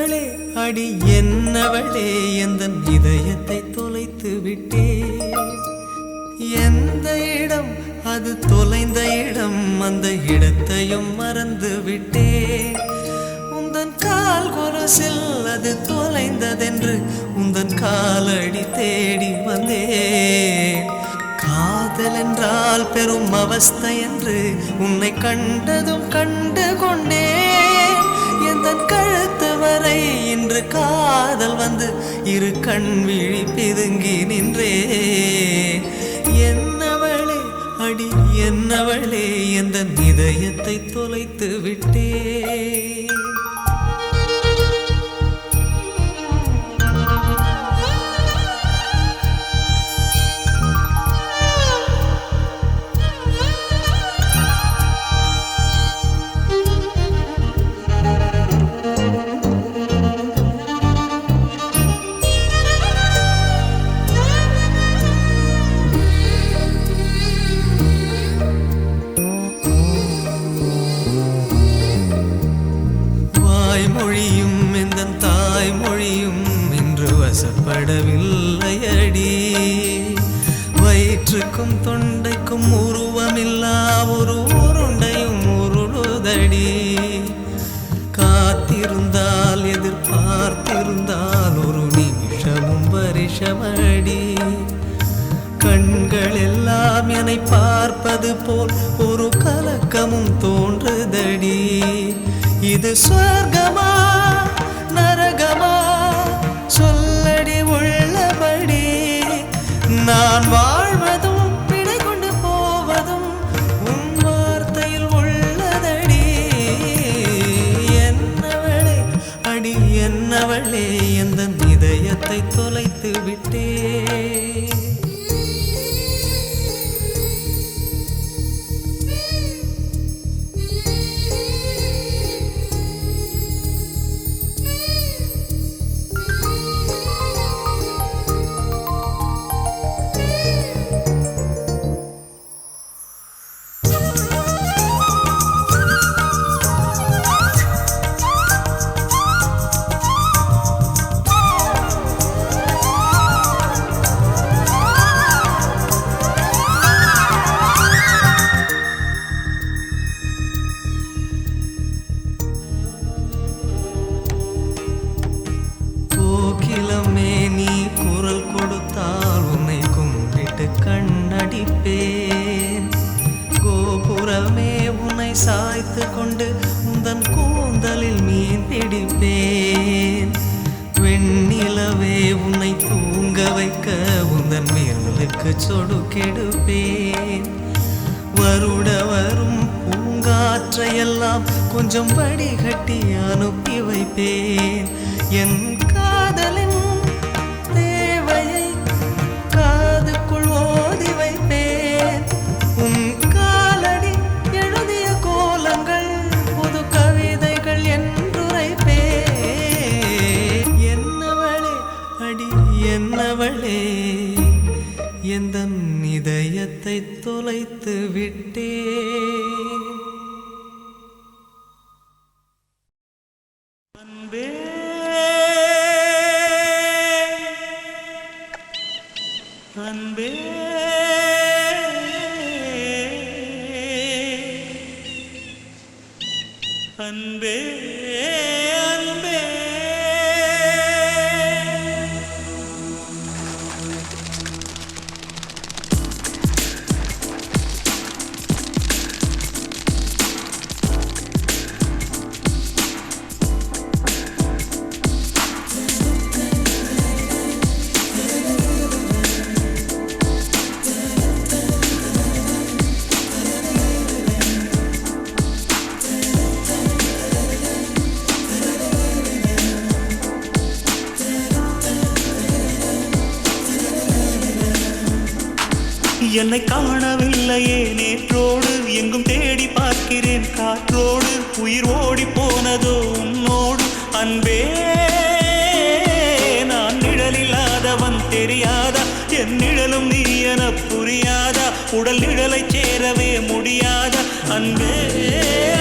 என்னவளே அடி என்னவளே எந்தன் இதயத்தை தொலைத்து விட்டே. எந்த இடம் அது தொலைந்த இடம், அந்த இடத்தையும் மறந்து விட்டே. உந்தன் கால் கொலுசில் அது தொலைந்ததென்று உந்தன் காலடி தேடி வந்தே. காதல் என்றால் பெரும் அவஸ்தை என்று உன்னை கண்டதும் கண்டு கொண்டேன். எந்தன் கழுத்து வரை இன்று காதல் வந்து இரு கண் விழி பிதுங்கி நின்றே. என்னவளே அடி என்னவளே எந்தன் இதயத்தை தொலைத்து விட்டே. மொழியும் எந்தன் தாய்மொழியும் இன்று வசப்படவில்லையடி. வயிற்றுக்கும் தொண்டைக்கும் உருவமில்லா ஒரு உருண்டையும் உருளுதடி. காத்திருந்தால் எதிர்பார்த்திருந்தால் ஒரு நிமிஷமும் வருஷமடி. கண்கள் எல்லாம் என்னை பார்ப்பது போல் ஒரு கலக்கமும் தோன்றுதடி. இது சொர்க்கமா நரகமா சொல்லடி உள்ளபடி. நான் வாழ்வதும் விடை கொண்டு போவதும் உன் வார்த்தையில் உள்ளதடி. என்னவளே அடி என்னவளே எந்தன் இதயத்தை தொலைத்து விட்டே. கோகிலமே நீ குரல் கொடுத்தால் உன்னை கும்பிட்டு கண்ணடிப்பேன். கோபுரமே உன்னை சாய்த்து கொண்டு உந்தன் கூந்தலில் மீன் பிடிப்பேன். வெண்ணிலவே உன்னை தூங்க வைக்க உந்தன் மேலுக்கு சொடுக்கெடுப்பேன். வருட வரும் பூங்காற்றையெல்லாம் கொஞ்சம் வடிகட்டி அனுப்பி வைப்பேன். என் காதலின் தேவையை காதுக்குள் ஓதி வைப்பேன். உன் காலடி எழுதிய கோலங்கள் புது கவிதைகள் என்றுரைப்பேன். என்னவளே அடி என்னவளே எந்தன் இதயத்தை தொலைத்து விட்டே. அன்பே அன்பே அன்பே அன்பே என்னை காணவில்லையே நேற்றோடு எங்கும் தேடி பார்க்கிறேன் காற்றோடு. உயிர் ஓடி போனதோ உன்னோடு அன்பே. நான் நிழலில்லாதவன் தெரியாதா, என் நிழலும் நீ என புரியாதா. உடல் நிழலை சேரவே முடியாதா அன்பே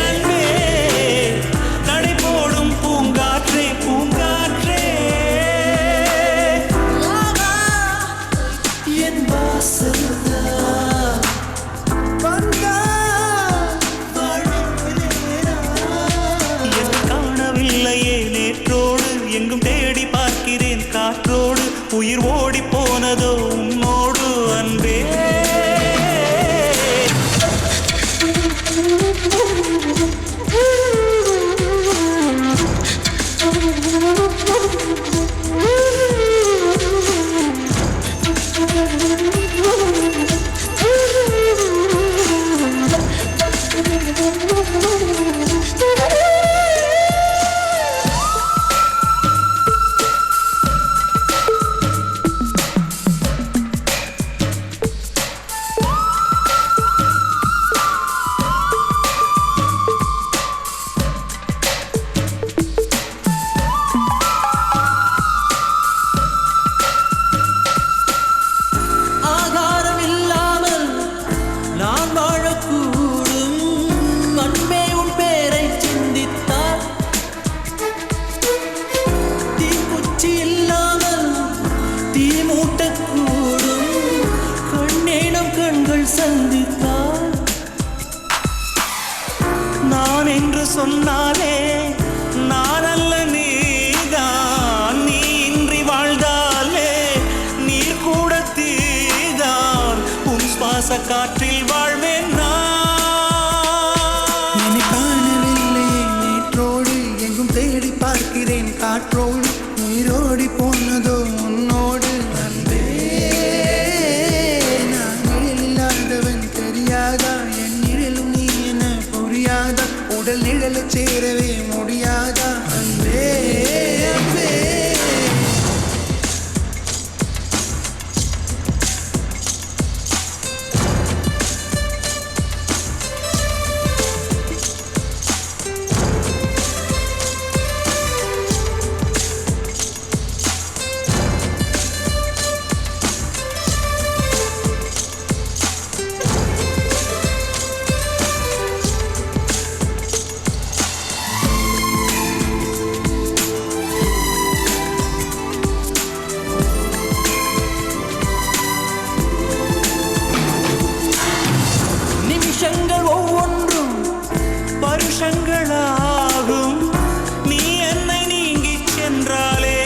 அன்பே. நடை போடும் பூங்காற்றே பூங்கா உயிர் ஓடி போனதோ உன்னோடு அன்பே. நான் என்று சொன்னாலே நான் அல்ல நீதான், நீ இன்றி வாழ்ந்தாலே நீர் கூட தீதான், உன் சுவாச காற்றில் வாழ்வேன் நான். காணவில்லை நேற்றோடு எங்கும் தேடி பார்க்கிறேன் காற்றோடு உயிரோடி போனதோ உன்னோடு அன்பே. நான் நிழல் இல்லாதவன் தெரியாதா, என் நிழலும் நீ என புரியாதா, உடல் நிழலை சேரவே முடியாதா அன்பே அன்பே. நிமிஷங்கள் ஒவ்வொன்றும் வருஷங்களாகும், நீ என்னை நீங்கிச் சென்றாலே.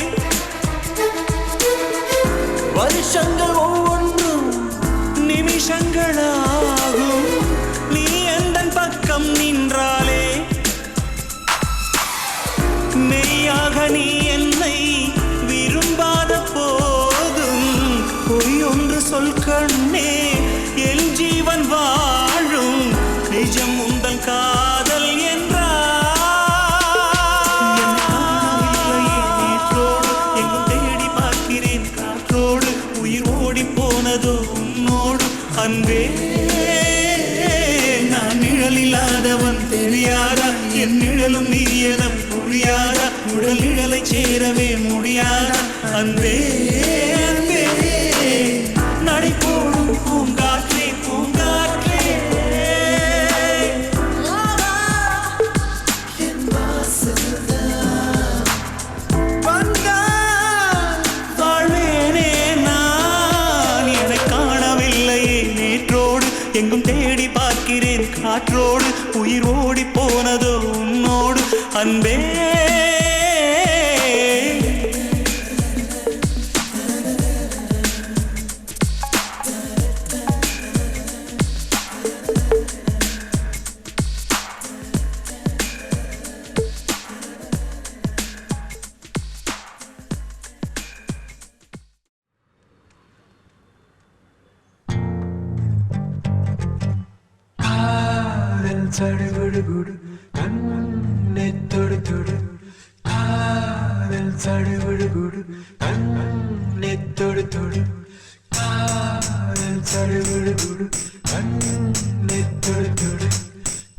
வருஷங்கள் ஒவ்வொன்றும் நிமிஷங்களாகும், நீ எந்தன் பக்கம் நின்றாலே. மெய்யாக நீ என்னை விரும்பாத போதும் பொய் ஒன்று சொல் கண்ணே, என் ஜீவன் வாழும் நிஜம் உந்தன் காதல் நேற்றோடு எங்கும் தேடி பார்க்கிறேன் காற்றோடு உயிர் ஓடி போனதோ உன்னோடு அன்பே. நான் நிழல் இல்லாதவன் தெரியாதா, என் நிழலும் நீ என புரியாதா, உடல் நிழலை சேரவே முடியாதா அன்பே அன்பே. நடை போடும் பூங்காற்றே பூங்காற்றே, வாழ்வேனே நான். என்னை காணவில்லையே நேற்றோடு எங்கும் தேடி பார்க்கிறேன் காற்றோடு உயிர் ஓடி போனதோ உன்னோடு அன்பே. சடுகுடு கண்ணை தொடு தொடு, காதல் சடுகுடு கண்ணை தொடு தொடு, காதல் சடுகுடு கண்ணை தொடு தொடு,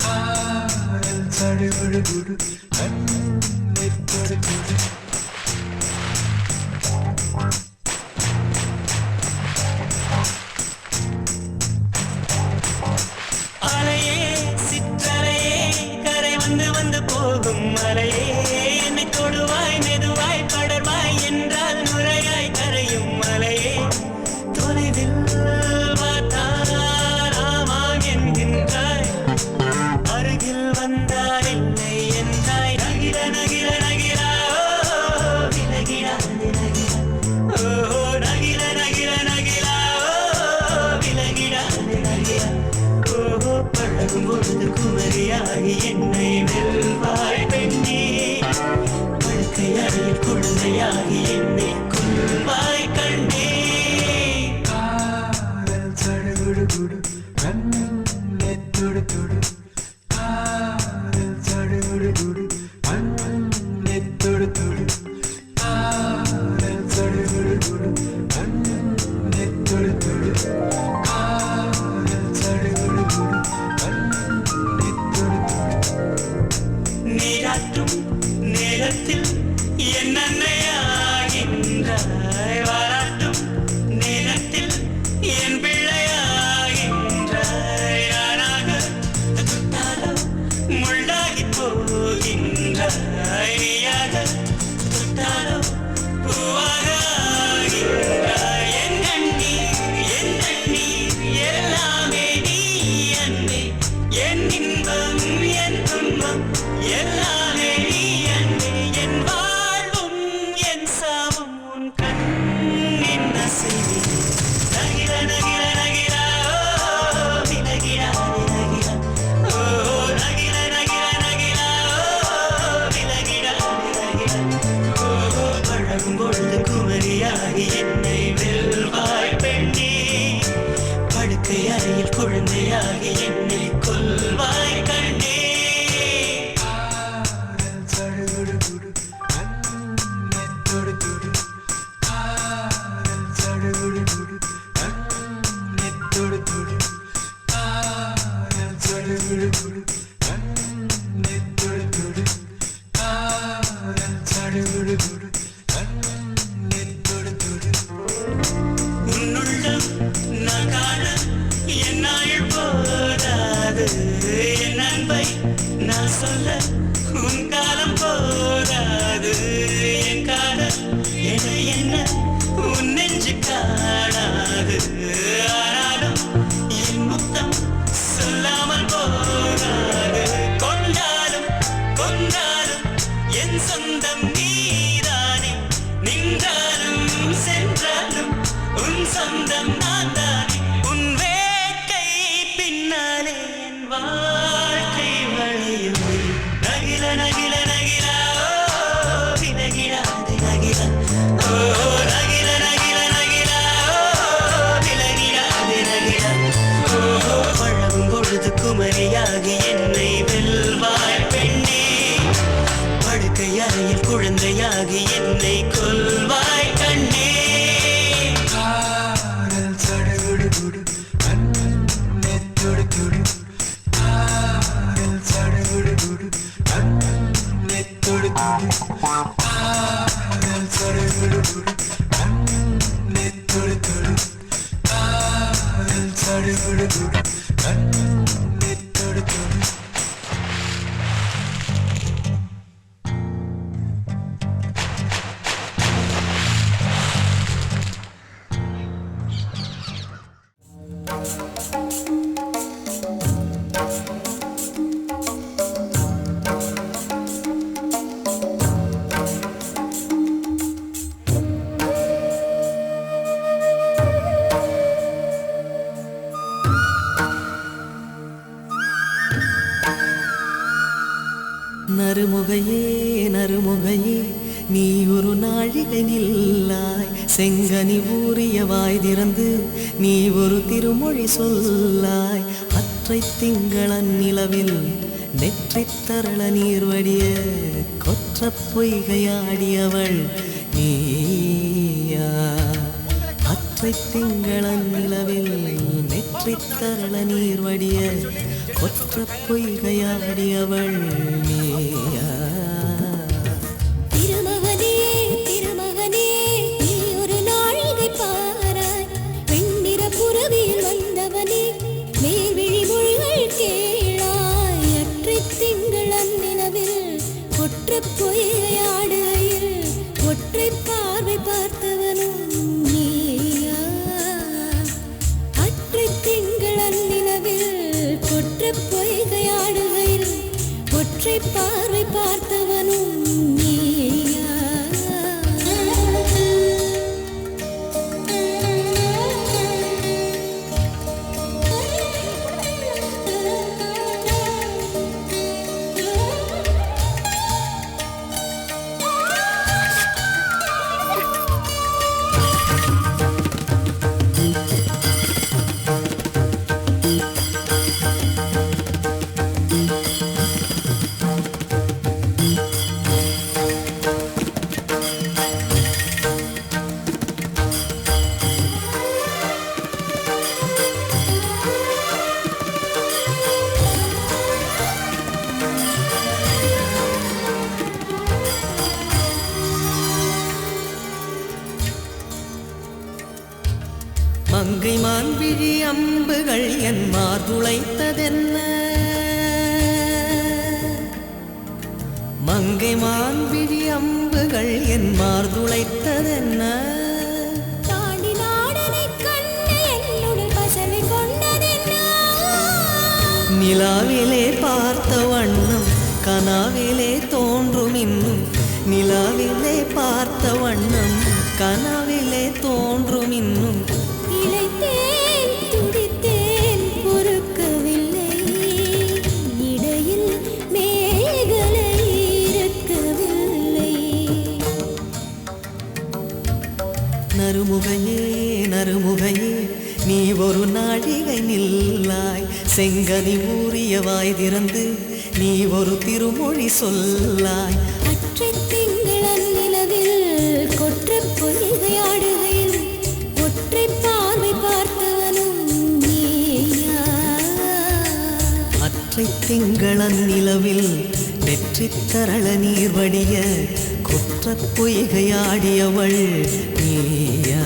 காதல் சடுகுடு கண்ணை தொடு தொடு. வந்து போகும் மலையே, என்னை தொடுவாய் மெதுவாய் படர்வாய் என்றால் நுரையாய் கரையும் மலையே. தொலைவில் பார்த்தால் ஆமாம் என்கின்றாய், அருகில் வந்தால் இல்லை என்றாய். நகிர நகிர நகிரா விலகிடா விலகிடா, ஓ பொழுது குமரியாகி என்னை வெல்வாய் பெண்ணே படுக்கையறையில் குழந்தையாகி என்னை கொள்வாய் கண்ணே காதல் சடுகுடு குடு கண்ணே தொடு தொடு காதல் சடுகுடு குடு கண்ணே தொடு தொடு காதல் சடுகுடு குடு கண்ணே தொடு தொடு காதல் சடுகுடு குடு கண்ணே தொடு தொடு நீராட்டும் நேரத்தில் என் அன்னையாகின்றாய் வாராட்டும் நேரத்தில் என் பிள்ளையாகின்றாய் யாராக தொட்டாலோ முள்ளாகி போகின்றாய் நீயாக தொட்டாலோ பூவாக ஆகின்றாய் என் கண்ணீர் எல்லாமே நீ அன்பே என் இன்பம் என் துன்பம் எல்லாமே நீ அன்பே என் வாழ்வும் என் சாவும் உன் கண்ணின் அசைவே நகிர நகிர நகிரா ஓ விலகிரா விலகிரா ஓ நகிர நகிர நகிரா ஓ விலகிரா விலகிரா ஓ பழகும் பொழுது குமரியாகி என்னை வெல்வாய் பெண்ணே படுக்கை அறையில் குழந்தையாகி என்னை கொல்வாய் கண்ணே காதல் சடுகுடு குடு கண்ணே தொடு தொடு காதல் சடுகுடு குடு கண்ணே தொடு தொடு காதல் சடுகுடு குடு கண்ணே தொடு தொடு காதல் சடுகுடு குடு கண்ணே தொடு தொடு உன்னுள்ளம் நான் காண என் நாள் போதாது என் அன்பை நான் சொல்ல உன் காலம் போதாது என் காலம் என என்ன உன் நெஞ்சு காணாது ஆனாலும் என் முத்தம் சொல்லாமல் போகாது கொண்டாலும் கொண்டாலும் என் சொந்தம் நீதானே நின்றாலும் சென்றாலும் உன் சொந்தம் நான் தானே உன் வேட்கை பின்னாலே என் வாழ்க்கை வளையும் நகில நகில நகிலா ஓ விலகிடாது நகிலா ஓ நகில நகில நகிலா ஓ விலகிடாது நகிலா ஓ பழகும் பொழுது குமரியாகி என்னை வெல்வாய் பெண்ணே படுக்கை அறையில் குழந்தையாகி என்னை கொல்வாய் கண்ணே காதல் சடுகுடு குடு கண்ணே தொடு தொடு காதல் சடுகுடு குடு கண்ணே தொடு தொடு காதல் சடுகுடு குடு கண்ணே தொடு தொடு காதல் சடுகுடு குடு கண்ணே தொடு தொடு நறுமுகையே நறுமுகையே நீ ஒரு நாழிகை நில்லாய் செங்கனி ஊறிய வாய் திறந்து நீ ஒரு திருமொழி சொல்லாய் அற்றை திங்களன் நிலவில் நெற்றித் தரள நீர் வடிய கொற்ற பொய்கையாடியவள் நீயா அற்றை திங்களன் நிலவில் நெற்றித் தரள நீர் வடிய கொற்ற பொய்கையாடியவள் நீயா திருமகனே திருமகனே நீ ஒரு நாழிகை பாராய் வெண்ணிற புறவியில் வந்தவனே மேல்விழி மொழிகள் கேளாய் அற்றைத் திங்களன் நிலவில் கொற்ற பொய்கையாடுகையில் ஒற்றை பார்வை பார்த்தவனும் நீயா அற்றைத் திங்களன் நிலவில் கொற்ற பொய்கையாடுகையில் ஒற்றை பார்வை பார்த்தவனும் நீயா என் மார்துளைத்ததென்ன மங்கை மான்விழி அம்புகள் என் மார்துளைத்ததென்ன தாண்டி நாடனை கண்டு என்னுடன் பசவி கொண்டதென்ன நிலாவிலே பார்த்த வண்ணம் கனாவிலே தோன்றும் இன்னும் நிலாவிலே பார்த்த வண்ணம் கனாவிலே தோன்றும் இன்னும் இளைத்தேன் துடித்தேன் பொறுக்கவில்லை இடையில் மேகலை இருக்கவில்லை நறுமுகையே நறுமுகையே நீ ஒரு நாழிகை நில்லாய் செங்கனி ஊறிய வாய் திறந்து நீ ஒரு திருமொழி சொல்லாய் அற்றை திங்களன் நிலவில் கொற்ற பொய்கையாடுகையில் ஒற்றை பார்வை பார்த்தவனும் நீயா அற்றை திங்களன் நிலவில் வெற்றி தரள நீர் வடிய குற்றப் பொய்கையாடியவள் நீயா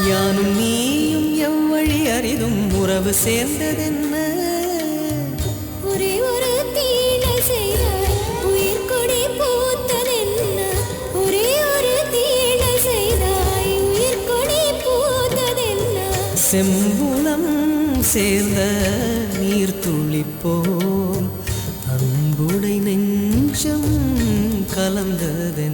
யானும் நீயும் எவ்வழி அறிதும் உறவு சேர்ந்ததென்ன ஒரே ஒரு தீழை செய்தாய் உயிர் கொடி பூத்ததென்ன ஒரே ஒரு தீழை செய்தாய் உயிர் கொடி பூத்ததென்ன செம்புலம் சேர்ந்த நீர் துளிப்போம் அன்புடை நெஞ்சம் கலந்ததென்ன